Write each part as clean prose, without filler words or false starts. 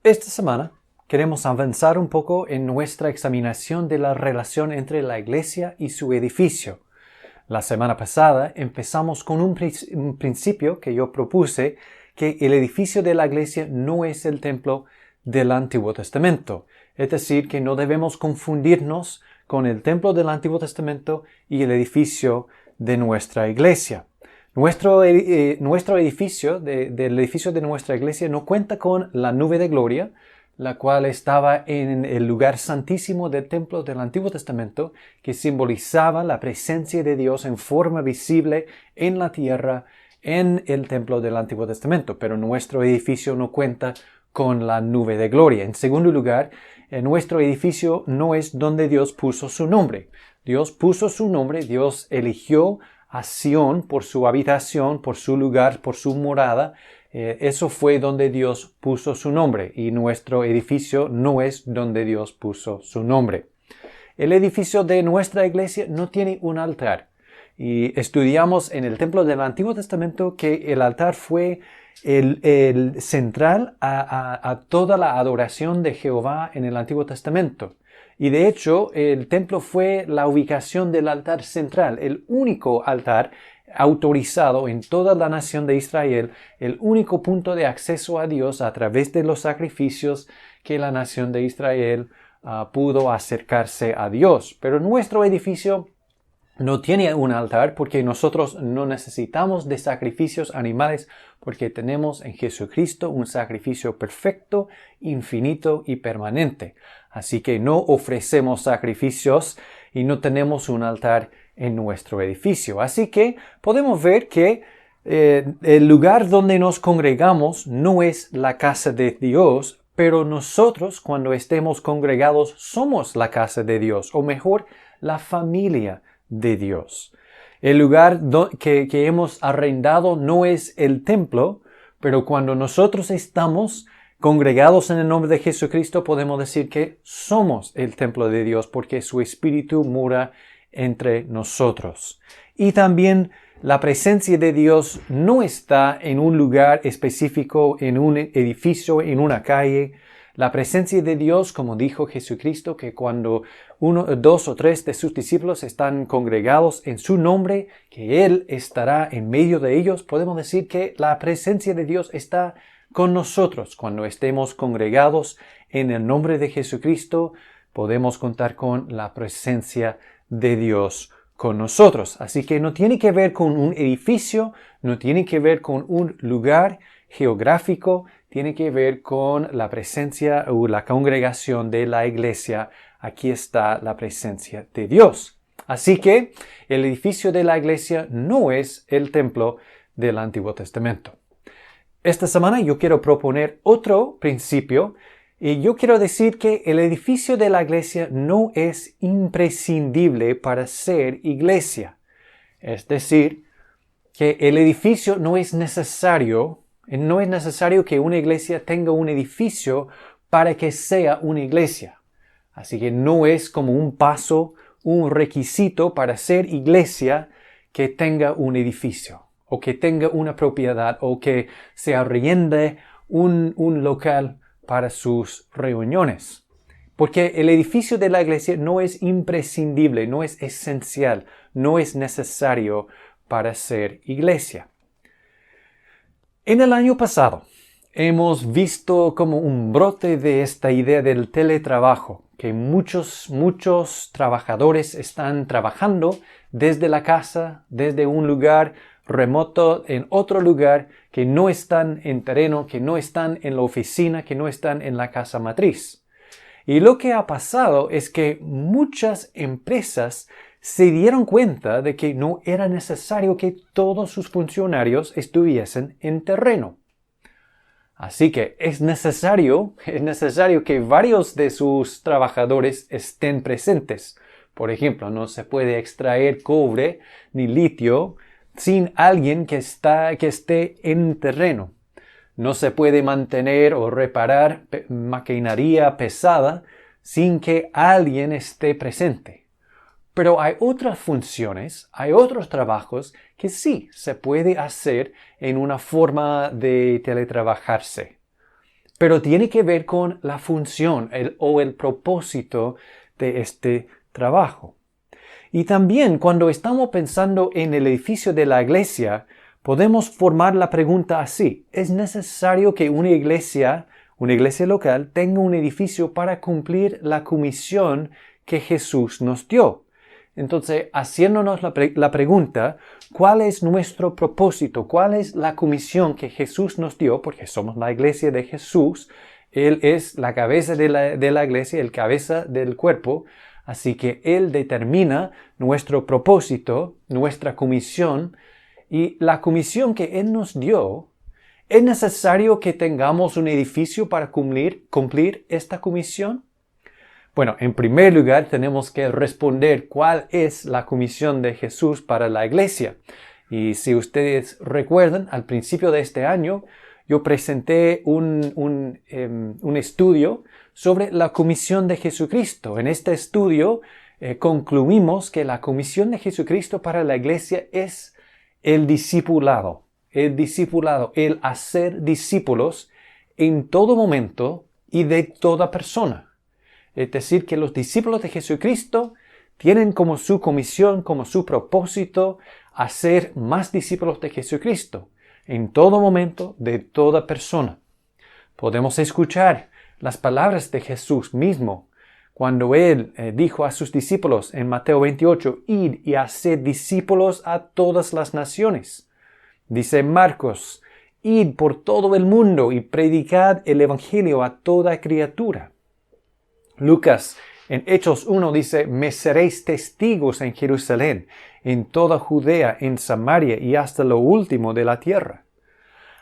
Esta semana queremos avanzar un poco en nuestra examinación de la relación entre la iglesia y su edificio. La semana pasada empezamos con un principio que yo propuse, que el edificio de la iglesia no es el templo del Antiguo Testamento. Es decir, que no debemos confundirnos con el templo del Antiguo Testamento y el edificio de nuestra iglesia. Nuestro edificio, del edificio de nuestra iglesia, no cuenta con la nube de gloria, la cual estaba en el lugar santísimo del templo del Antiguo Testamento, que simbolizaba la presencia de Dios en forma visible en la tierra, en el templo del Antiguo Testamento. Pero nuestro edificio no cuenta con la nube de gloria. En segundo lugar, nuestro edificio no es donde Dios puso su nombre. Dios puso su nombre, Dios eligió a Sión por su habitación, por su lugar, por su morada. Eso fue donde Dios puso su nombre, y nuestro edificio no es donde Dios puso su nombre. El edificio de nuestra iglesia no tiene un altar. Y estudiamos en el templo del Antiguo Testamento que el altar fue el central a toda la adoración de Jehová en el Antiguo Testamento. Y de hecho, el templo fue la ubicación del altar central, el único altar autorizado en toda la nación de Israel, el único punto de acceso a Dios a través de los sacrificios que la nación de Israel pudo acercarse a Dios. Pero nuestro edificio no tiene un altar porque nosotros no necesitamos de sacrificios animales, porque tenemos en Jesucristo un sacrificio perfecto, infinito y permanente. Así que no ofrecemos sacrificios y no tenemos un altar en nuestro edificio. Así que podemos ver que el lugar donde nos congregamos no es la casa de Dios, pero nosotros, cuando estemos congregados, somos la casa de Dios, o mejor, la familia de Dios. El lugar que hemos arrendado no es el templo, pero cuando nosotros estamos congregados en el nombre de Jesucristo, podemos decir que somos el templo de Dios porque su Espíritu mora entre nosotros. Y también la presencia de Dios no está en un lugar específico, en un edificio, en una calle. La presencia de Dios, como dijo Jesucristo, que cuando dos o tres de sus discípulos están congregados en su nombre, que Él estará en medio de ellos, podemos decir que la presencia de Dios está con nosotros. Cuando estemos congregados en el nombre de Jesucristo, podemos contar con la presencia de Dios con nosotros. Así que no tiene que ver con un edificio, no tiene que ver con un lugar geográfico, tiene que ver con la presencia o la congregación de la iglesia. Aquí está la presencia de Dios. Así que el edificio de la iglesia no es el templo del Antiguo Testamento. Esta semana yo quiero proponer otro principio y yo quiero decir que el edificio de la iglesia no es imprescindible para ser iglesia. Es decir, que el edificio no es necesario que una iglesia tenga un edificio para que sea una iglesia. Así que no es como un paso, un requisito para ser iglesia que tenga un edificio, o que tenga una propiedad, o que se arriende un local para sus reuniones. Porque el edificio de la iglesia no es imprescindible, no es esencial, no es necesario para ser iglesia. En el año pasado hemos visto como un brote de esta idea del teletrabajo, que muchos trabajadores están trabajando desde la casa, desde un lugar remoto, en otro lugar, que no están en terreno, que no están en la oficina, que no están en la casa matriz. Y lo que ha pasado es que muchas empresas se dieron cuenta de que no era necesario que todos sus funcionarios estuviesen en terreno. Así que es necesario que varios de sus trabajadores estén presentes. Por ejemplo, no se puede extraer cobre ni litio sin alguien que esté en terreno. No se puede mantener o reparar maquinaria pesada sin que alguien esté presente. Pero hay otras funciones, hay otros trabajos que sí se puede hacer en una forma de teletrabajarse. pero tiene que ver con la función o el propósito de este trabajo. Y también cuando estamos pensando en el edificio de la iglesia, podemos formar la pregunta así: ¿es necesario que una iglesia local tenga un edificio para cumplir la comisión que Jesús nos dio? Entonces, haciéndonos la pregunta, ¿cuál es nuestro propósito? ¿Cuál es la comisión que Jesús nos dio? Porque somos la iglesia de Jesús. Él es la cabeza de la iglesia, el cabeza del cuerpo. Así que Él determina nuestro propósito, nuestra comisión, y la comisión que Él nos dio. ¿Es necesario que tengamos un edificio para cumplir esta comisión? Bueno, en primer lugar tenemos que responder cuál es la comisión de Jesús para la iglesia. Y si ustedes recuerdan, al principio de este año yo presenté un estudio sobre la comisión de Jesucristo. En este estudio concluimos que la comisión de Jesucristo para la iglesia es el discipulado, el hacer discípulos en todo momento y de toda persona. Es decir, que los discípulos de Jesucristo tienen como su comisión, como su propósito, hacer más discípulos de Jesucristo en todo momento, de toda persona. Podemos escuchar las palabras de Jesús mismo cuando Él dijo a sus discípulos en Mateo 28, «Id y haced discípulos a todas las naciones». Dice Marcos, «Id por todo el mundo y predicad el evangelio a toda criatura». Lucas en Hechos 1 dice, «Me seréis testigos en Jerusalén, en toda Judea, en Samaria y hasta lo último de la tierra».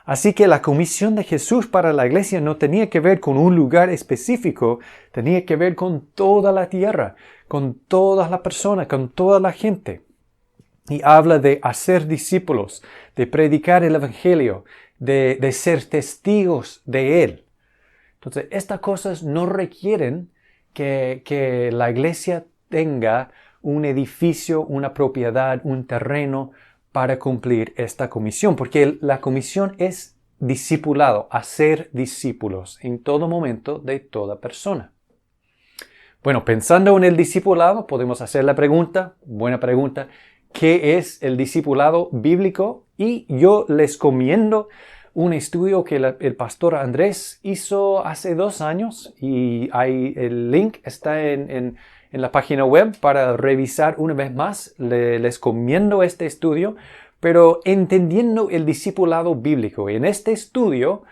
Así que la comisión de Jesús para la iglesia no tenía que ver con un lugar específico, tenía que ver con toda la tierra, con todas las personas, con toda la gente. Y habla de hacer discípulos, de predicar el evangelio, de ser testigos de Él. Entonces, estas cosas no requieren que la iglesia tenga un edificio, una propiedad, un terreno para cumplir esta comisión, porque la comisión es discipulado, hacer discípulos en todo momento de toda persona. Bueno, pensando en el discipulado, podemos hacer la pregunta, buena pregunta, ¿qué es el discipulado bíblico? Y yo les recomiendo un estudio que el pastor Andrés hizo hace 2 años y el link está en la página web para revisar una vez más. Les recomiendo este estudio, pero entendiendo el discipulado bíblico. En este estudio,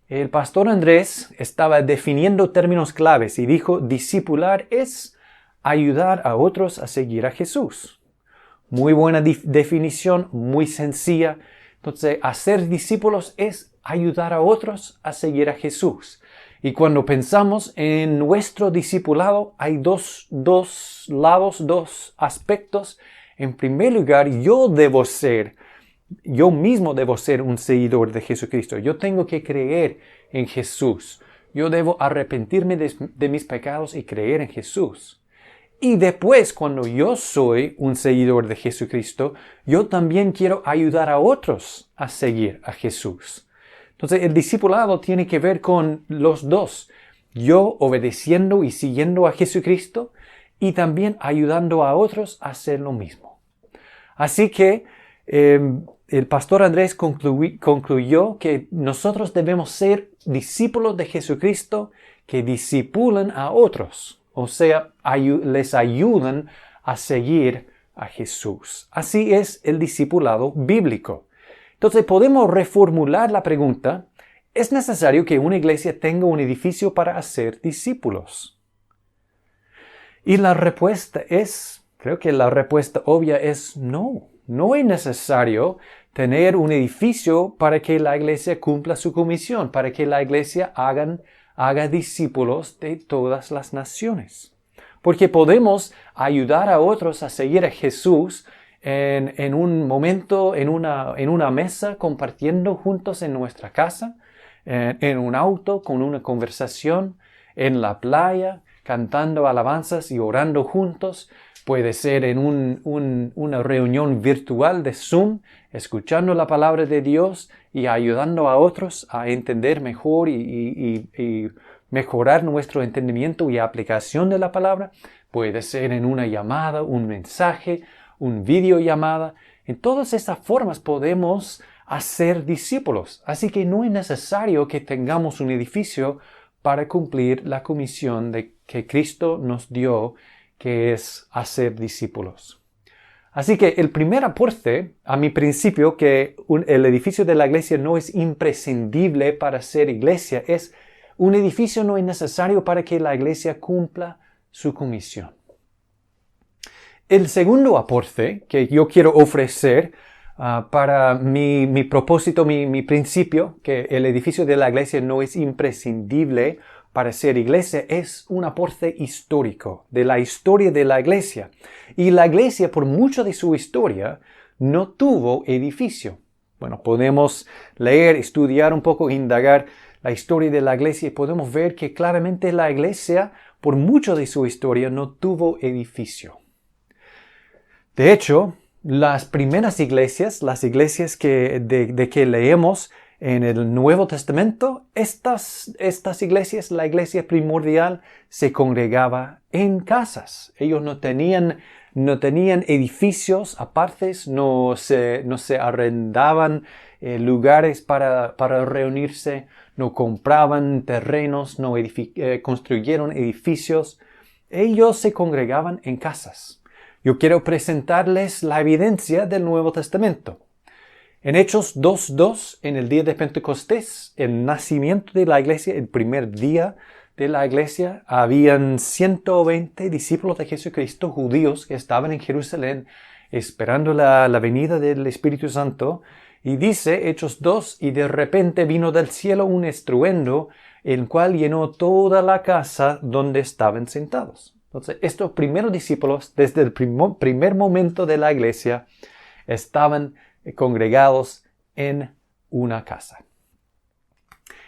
el pastor Andrés estaba definiendo términos claves y dijo, discipular es ayudar a otros a seguir a Jesús. Muy buena definición, muy sencilla. Entonces, hacer discípulos es ayudar a otros a seguir a Jesús. Y cuando pensamos en nuestro discipulado, hay dos lados, 2 aspectos. En primer lugar, yo mismo debo ser un seguidor de Jesucristo. Yo tengo que creer en Jesús. Yo debo arrepentirme de mis pecados y creer en Jesús. Y después, cuando yo soy un seguidor de Jesucristo, yo también quiero ayudar a otros a seguir a Jesús. Entonces, el discipulado tiene que ver con los dos. Yo obedeciendo y siguiendo a Jesucristo y también ayudando a otros a hacer lo mismo. Así que el pastor Andrés concluyó que nosotros debemos ser discípulos de Jesucristo que discipulan a otros. O sea, les ayudan a seguir a Jesús. Así es el discipulado bíblico. Entonces podemos reformular la pregunta, ¿es necesario que una iglesia tenga un edificio para hacer discípulos? Y la respuesta creo que la respuesta obvia es no. No es necesario tener un edificio para que la iglesia cumpla su comisión, para que la iglesia haga discípulos de todas las naciones. Porque podemos ayudar a otros a seguir a Jesús en un momento, en una mesa, compartiendo juntos en nuestra casa, en un auto, con una conversación, en la playa, cantando alabanzas y orando juntos. Puede ser en una reunión virtual de Zoom, escuchando la palabra de Dios y ayudando a otros a entender mejor y mejorar nuestro entendimiento y aplicación de la palabra. Puede ser en una llamada, un mensaje, un videollamada. En todas estas formas podemos hacer discípulos. Así que no es necesario que tengamos un edificio para cumplir la comisión que Cristo nos dio, que es hacer discípulos. Así que el primer aporte a mi principio, que el edificio de la iglesia no es imprescindible para ser iglesia, es un edificio no es necesario para que la iglesia cumpla su comisión. El segundo aporte que yo quiero ofrecer para mi propósito, mi principio, que el edificio de la iglesia no es imprescindible para ser iglesia, es un aporte histórico, de la historia de la iglesia. Y la iglesia, por mucho de su historia, no tuvo edificio. Bueno, podemos leer, estudiar un poco, indagar la historia de la iglesia y podemos ver que claramente la iglesia, por mucho de su historia, no tuvo edificio. De hecho, las primeras iglesias, las iglesias de que leemos en el Nuevo Testamento, estas iglesias, la iglesia primordial, se congregaba en casas. Ellos no tenían edificios apartes, no se arrendaban lugares para reunirse, no compraban terrenos, no construyeron edificios. Ellos se congregaban en casas. Yo quiero presentarles la evidencia del Nuevo Testamento. En Hechos 2:2, en el día de Pentecostés, el nacimiento de la iglesia, el primer día de la iglesia, habían 120 discípulos de Jesucristo, judíos, que estaban en Jerusalén esperando la venida del Espíritu Santo. Y dice Hechos 2, y de repente vino del cielo un estruendo, el cual llenó toda la casa donde estaban sentados. Entonces, estos primeros discípulos, desde el primer momento de la iglesia, estaban congregados en una casa.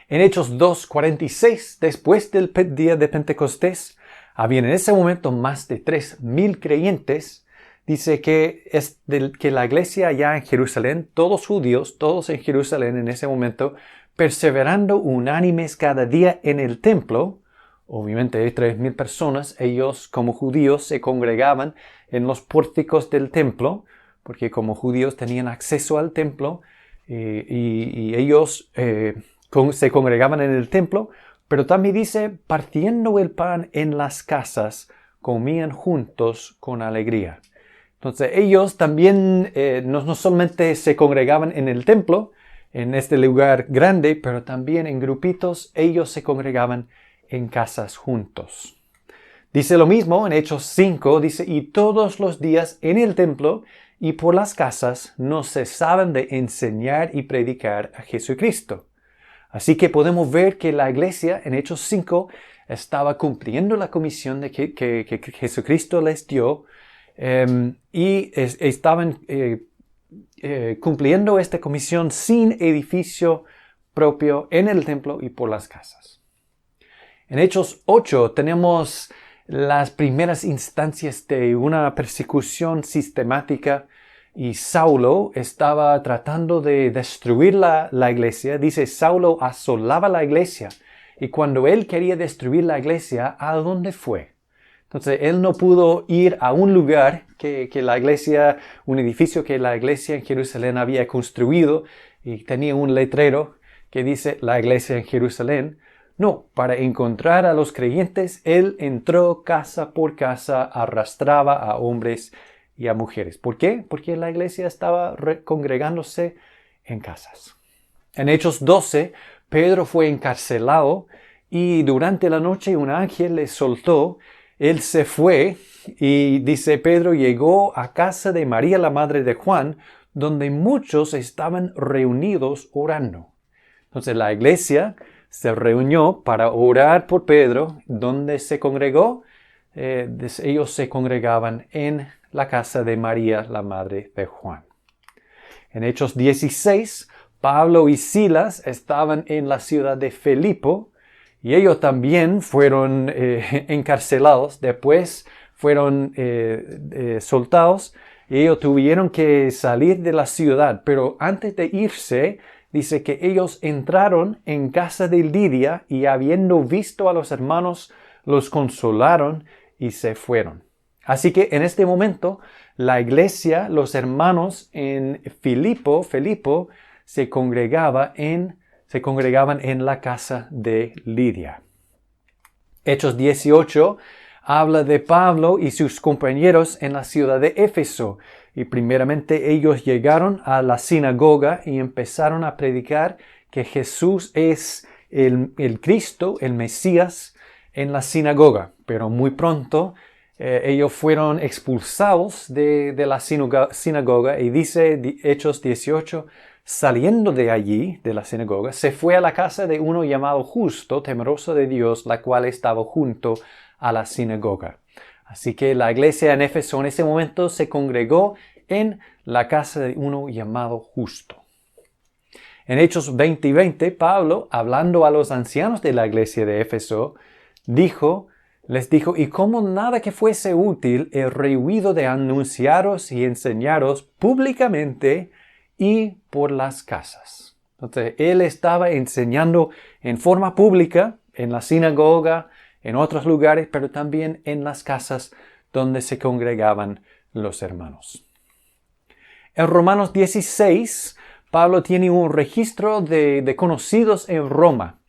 En Hechos 2:46, después del día de Pentecostés, habían en ese momento más de 3,000 creyentes. Dice que la iglesia allá en Jerusalén, todos judíos, todos en Jerusalén en ese momento, perseverando unánimes cada día en el templo. Obviamente hay 3,000 personas. Ellos como judíos se congregaban en los pórticos del templo, porque como judíos tenían acceso al templo y ellos se congregaban en el templo, pero también dice, partiendo el pan en las casas, comían juntos con alegría. Entonces ellos también no solamente se congregaban en el templo, en este lugar grande, pero también en grupitos, ellos se congregaban en casas juntos. Dice lo mismo en Hechos 5, dice, y todos los días en el templo y por las casas no cesaban de enseñar y predicar a Jesucristo. Así que podemos ver que la iglesia en Hechos 5 estaba cumpliendo la comisión que Jesucristo les dio y estaban cumpliendo esta comisión sin edificio propio en el templo y por las casas. En Hechos 8 tenemos las primeras instancias de una persecución sistemática y Saulo estaba tratando de destruir la iglesia. Dice, Saulo asolaba la iglesia y cuando él quería destruir la iglesia, ¿a dónde fue? Entonces, él no pudo ir a un lugar que la iglesia, un edificio que la iglesia en Jerusalén había construido y tenía un letrero que dice la iglesia en Jerusalén. No, para encontrar a los creyentes, él entró casa por casa, arrastraba a hombres y a mujeres. ¿Por qué? Porque la iglesia estaba congregándose en casas. En Hechos 12, Pedro fue encarcelado y durante la noche un ángel le soltó. Él se fue y dice, Pedro llegó a casa de María, la madre de Juan, donde muchos estaban reunidos orando. Entonces la iglesia se reunió para orar por Pedro. ¿Dónde se congregó? Ellos se congregaban en la casa de María, la madre de Juan. En Hechos 16, Pablo y Silas estaban en la ciudad de Filipo Y ellos también fueron encarcelados, después fueron soltados y ellos tuvieron que salir de la ciudad. Pero antes de irse, dice que ellos entraron en casa de Lidia y habiendo visto a los hermanos, los consolaron y se fueron. Así que en este momento, la iglesia, los hermanos en Filipo se congregaban en la casa de Lidia. Hechos 18 habla de Pablo y sus compañeros en la ciudad de Éfeso. Y primeramente ellos llegaron a la sinagoga y empezaron a predicar que Jesús es el Cristo, el Mesías, en la sinagoga. Pero muy pronto ellos fueron expulsados de la sinagoga y dice Hechos 18, saliendo de allí, de la sinagoga, se fue a la casa de uno llamado Justo, temeroso de Dios, la cual estaba junto a la sinagoga. Así que la iglesia en Éfeso en ese momento se congregó en la casa de uno llamado Justo. En Hechos 20 y 20, Pablo, hablando a los ancianos de la iglesia de Éfeso, les dijo, y como nada que fuese útil, he rehuido de anunciaros y enseñaros públicamente y por las casas. Entonces, él estaba enseñando en forma pública, en la sinagoga, en otros lugares, pero también en las casas donde se congregaban los hermanos. En Romanos 16, Pablo tiene un registro de conocidos en Roma.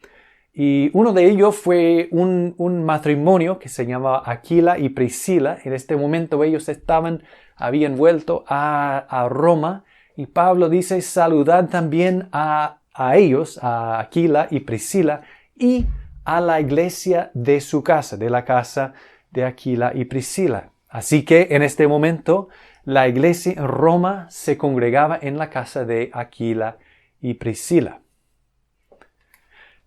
Y uno de ellos fue un matrimonio que se llamaba Aquila y Priscila. En este momento ellos habían vuelto a Roma. Y Pablo dice, saludad también a ellos, a Aquila y Priscila, y a la iglesia de su casa, de la casa de Aquila y Priscila. Así que en este momento la iglesia en Roma se congregaba en la casa de Aquila y Priscila.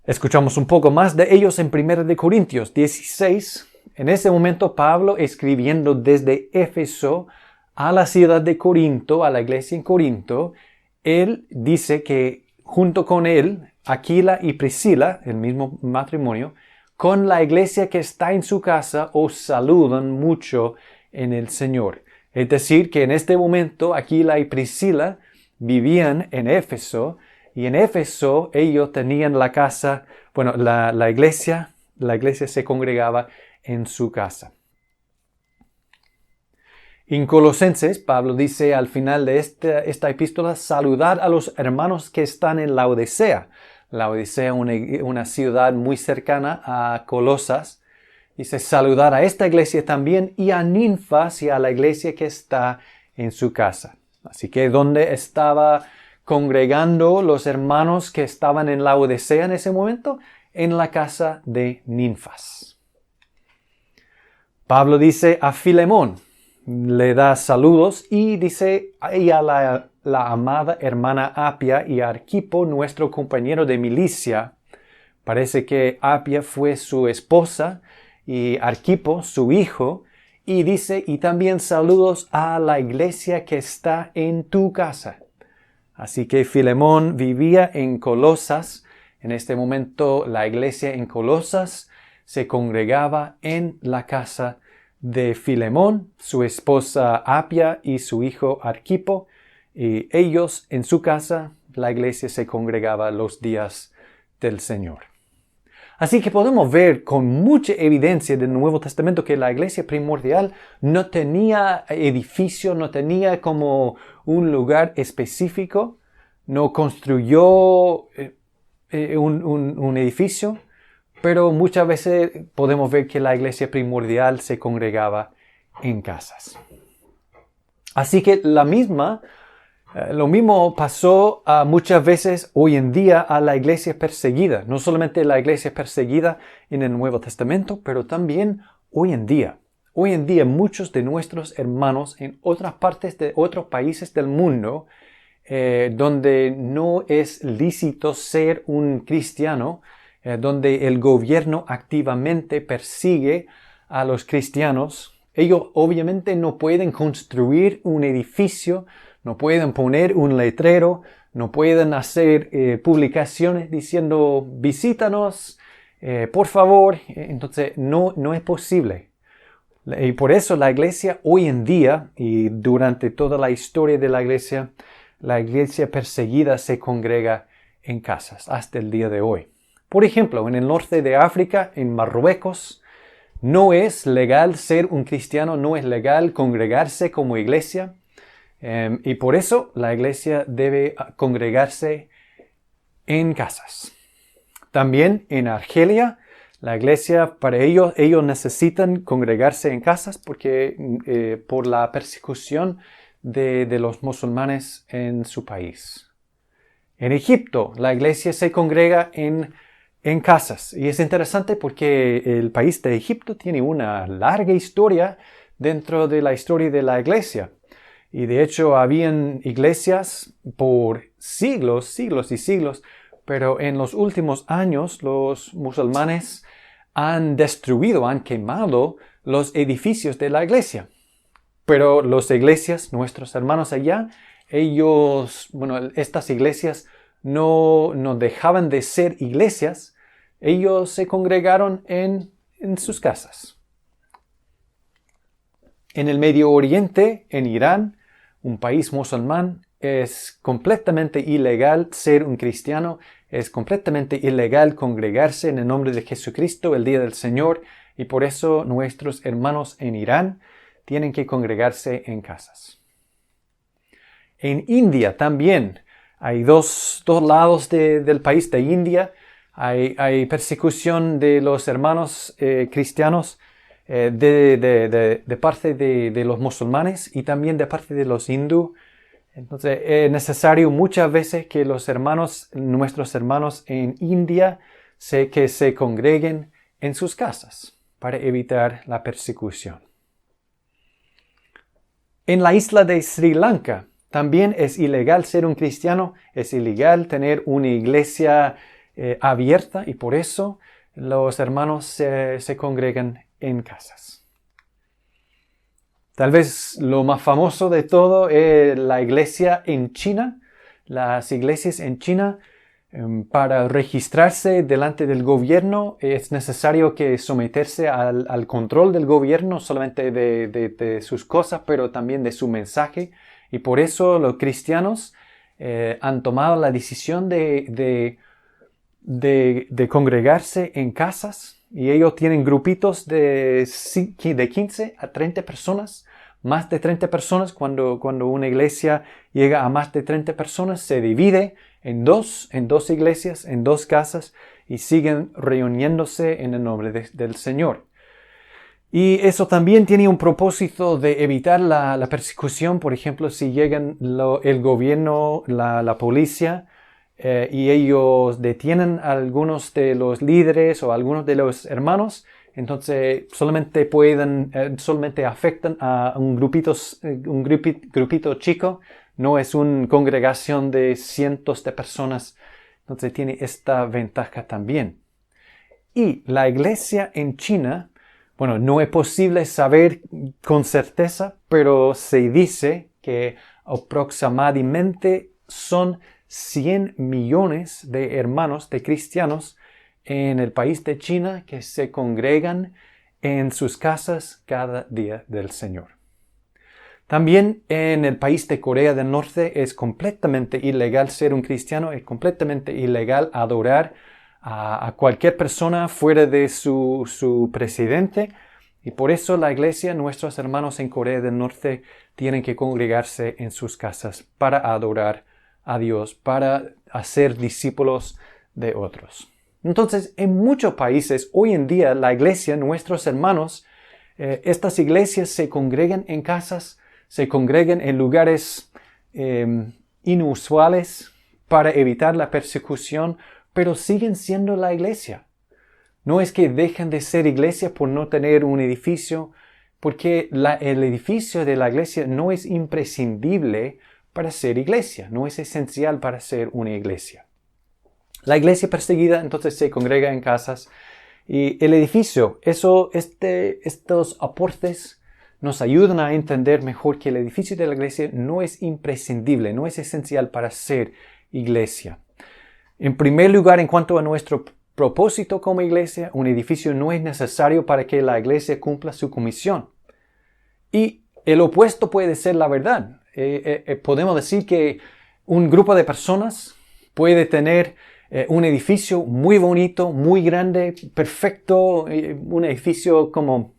Escuchamos un poco más de ellos en 1 Corintios 16. En ese momento Pablo, escribiendo desde Éfeso a la ciudad de Corinto, a la iglesia en Corinto, él dice que junto con él, Aquila y Priscila, el mismo matrimonio, con la iglesia que está en su casa, os saludan mucho en el Señor. Es decir, que en este momento Aquila y Priscila vivían en Éfeso, y en Éfeso ellos tenían la casa, la iglesia se congregaba en su casa. En Colosenses, Pablo dice al final de esta epístola, saludad a los hermanos que están en Laodicea. Laodicea, una ciudad muy cercana a Colosas. Dice, saludar a esta iglesia también y a Ninfas y a la iglesia que está en su casa. Así que ¿dónde estaba congregando los hermanos que estaban en Laodicea en ese momento? En la casa de Ninfas. Pablo dice a Filemón, le da saludos y dice y a la amada hermana Apia y a Arquipo, nuestro compañero de milicia. Parece que Apia fue su esposa y Arquipo su hijo. Y dice, y también saludos a la iglesia que está en tu casa. Así que Filemón vivía en Colosas. En este momento la iglesia en Colosas se congregaba en la casa de Filemón, su esposa Apia y su hijo Arquipo, y ellos en su casa, la iglesia se congregaba los días del Señor. Así que podemos ver con mucha evidencia del Nuevo Testamento que la iglesia primordial no tenía edificio, no tenía como un lugar específico, no construyó un edificio, pero muchas veces podemos ver que la iglesia primordial se congregaba en casas. Así que lo mismo pasó muchas veces hoy en día a la iglesia perseguida. No solamente la iglesia perseguida en el Nuevo Testamento, pero también hoy en día. Hoy en día muchos de nuestros hermanos en otras partes de otros países del mundo, donde no es lícito ser un cristiano, donde el gobierno activamente persigue a los cristianos, ellos obviamente no pueden construir un edificio, no pueden poner un letrero, no pueden hacer publicaciones diciendo visítanos Por favor, entonces no es posible. Y por eso la iglesia hoy en día y durante toda la historia de la iglesia perseguida se congrega en casas hasta el día de hoy. Por ejemplo, en el norte de África, en Marruecos, no es legal ser un cristiano, no es legal congregarse como iglesia. Y por eso la iglesia debe congregarse en casas. También en Argelia, la iglesia, para ellos necesitan congregarse en casas porque por la persecución de los musulmanes en su país. En Egipto, la iglesia se congrega en casas. Y es interesante porque el país de Egipto tiene una larga historia dentro de la historia de la iglesia. Y de hecho habían iglesias por siglos y siglos, pero en los últimos años los musulmanes han destruido, han quemado los edificios de la iglesia. Pero las iglesias, nuestros hermanos allá, estas iglesias no dejaban de ser iglesias, ellos se congregaron en sus casas. En el Medio Oriente, en Irán, un país musulmán, es completamente ilegal ser un cristiano, es completamente ilegal congregarse en el nombre de Jesucristo el día del Señor, y por eso nuestros hermanos en Irán tienen que congregarse en casas. En India también hay dos lados del país de India. Hay persecución de los hermanos cristianos de parte de los musulmanes y también de parte de los hindú. Entonces es necesario muchas veces que nuestros hermanos en India que se congreguen en sus casas para evitar la persecución. En la isla de Sri Lanka también es ilegal ser un cristiano, es ilegal tener una iglesia abierta y por eso los hermanos se congregan en casas. Tal vez lo más famoso de todo es la iglesia en China. Las iglesias en China, para registrarse delante del gobierno, es necesario que someterse al control del gobierno, solamente de sus cosas, pero también de su mensaje. Y por eso los cristianos han tomado la decisión de congregarse en casas. Y ellos tienen grupitos de 15 a 30 personas. Más de 30 personas, cuando una iglesia llega a más de 30 personas, se divide en dos iglesias, en dos casas, y siguen reuniéndose en el nombre del Señor. Y eso también tiene un propósito de evitar la persecución. Por ejemplo, si llegan el gobierno, la policía, y ellos detienen a algunos de los líderes o a algunos de los hermanos, entonces solamente afectan a un grupito chico, no es una congregación de cientos de personas, entonces tiene esta ventaja también. Y la iglesia en China, no es posible saber con certeza, pero se dice que aproximadamente son 100 millones de hermanos, de cristianos, en el país de China que se congregan en sus casas cada día del Señor. También en el país de Corea del Norte es completamente ilegal ser un cristiano, es completamente ilegal adorar a cualquier persona fuera de su presidente. Y por eso la iglesia, nuestros hermanos en Corea del Norte, tienen que congregarse en sus casas para adorar a Dios, para hacer discípulos de otros. Entonces, en muchos países, hoy en día, la iglesia, nuestros hermanos, estas iglesias se congregan en casas, se congregan en lugares inusuales para evitar la persecución, pero siguen siendo la iglesia. No es que dejen de ser iglesia por no tener un edificio, porque el edificio de la iglesia no es imprescindible para ser iglesia, no es esencial para ser una iglesia. La iglesia perseguida entonces se congrega en casas y el edificio, estos aportes nos ayudan a entender mejor que el edificio de la iglesia no es imprescindible, no es esencial para ser iglesia. En primer lugar, en cuanto a nuestro propósito como iglesia, un edificio no es necesario para que la iglesia cumpla su comisión. Y el opuesto puede ser la verdad. Podemos decir que un grupo de personas puede tener un edificio muy bonito, muy grande, perfecto, un edificio como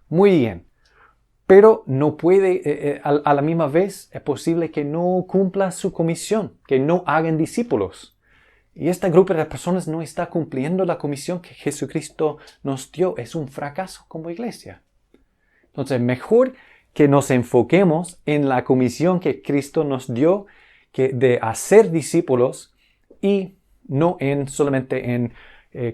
muy bien. Pero no puede, a la misma vez, es posible que no cumpla su comisión, que no hagan discípulos. Y este grupo de personas no está cumpliendo la comisión que Jesucristo nos dio. Es un fracaso como iglesia. Entonces, mejor que nos enfoquemos en la comisión que Cristo nos dio, que de hacer discípulos y no solamente en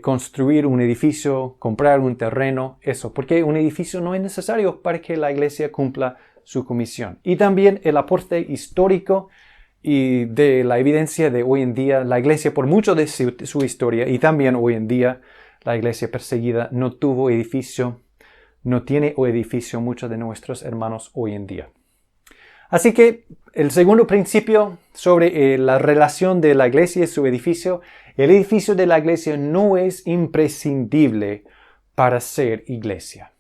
construir un edificio, comprar un terreno, eso, porque un edificio no es necesario para que la iglesia cumpla su comisión. Y también el aporte histórico y de la evidencia de hoy en día, la iglesia por mucho de su historia y también hoy en día, la iglesia perseguida no tuvo edificio, no tiene edificio muchos de nuestros hermanos hoy en día. Así que el segundo principio sobre la relación de la iglesia y su edificio, el edificio de la iglesia no es imprescindible para ser iglesia.